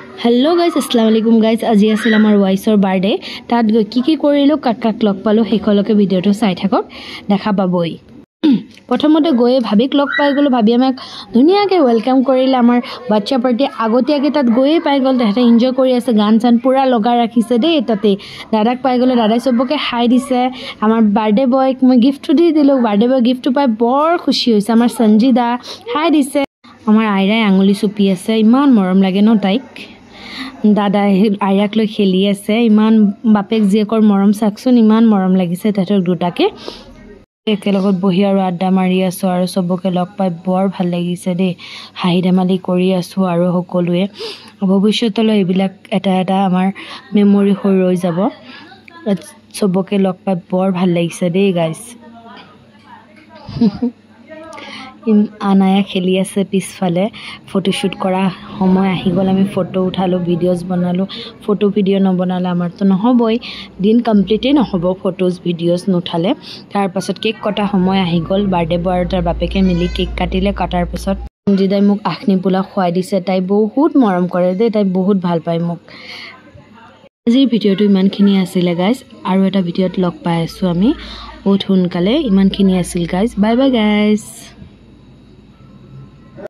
hello guys अस्सलाम वालेकुम guys আজি আছিল আমাৰ ওয়াইছৰ বাৰ্থডে তাত কি কৰিলো কাক লগ পালো হেকলকে ভিডিওটো চাই থাকক দেখা পাবই প্ৰথমতে গৈ ভাবিক লগ পাই গলো ভাবি আমাক ধুনিয়াকে ওয়েলকাম কৰিলে আমাৰ বাচ্চা পাৰ্টি আগতিয়াকে তাত গৈ পাই গল তাতে এনজয় কৰি আছে গান চান পুৰা লগা ৰাখিছে দেই তাতে দাদাক পাই গলো দাদাই সবকে হাই দিছে আমাৰ বাৰ্থডে বয়ক মই গিফট দি দিলো বাৰ্থডে বয় গিফট পাই বৰ খুশি হৈছে আমাৰ সঞ্জিদা হাই দিছে আমাৰ আইৰাই আঙুলি চুপি আছে ইমান মৰম লাগে ন তাইক দাদা আয়াক লৈ খেলি আছে ইমান বাপেক জিয়েকৰ মৰম চাকচোন ইমান মৰম লাগিছে তাতৰ দুটাকে একেলগত বহি আৰু আড্ডা মাৰি আছো আৰু সবকে লগ পাই বৰ ভাল লাগিছে দে হাঁহি ধেমালি কৰি আছো আৰু সকলোৱে ভৱিষ্যতলৈ এইবিলাক এটা আমাৰ মেমৰি হৈ ৰৈ যাব সবকে লগ পাই বৰ ভাল লাগিছে দে গাইস আনায়া খেলি আছে পিছফালে ফটোশুট কৰা সময় আহি গল আমি ফটো উঠালো ভিডিওস বনালো ফটো ভিডিও নবনালে আমাৰ তো নহবই দিন কমপ্লিটে নহব ফটোস ভিডিওস নুঠালে তাৰ পাছত কেক কটা সময় আহি গল বাৰ্থডে বয় তাৰ বাপেকে মিলি কেক কাটিলে কাটাৰ পাছত সঞ্জিদাই মোক আখনি পোলা খুৱাই দিছে তাই বহুত মৰম কৰে দে তাই বহুত ভাল পায় মোক আজিৰ ভিডিওটো ইমানখিনি আছিল গাইস আৰু এটা ভিডিওত লগ পাই আছো আমি বহুত সোনকালে ইমানখিনি আছিল গাইস বাই বাই গাইস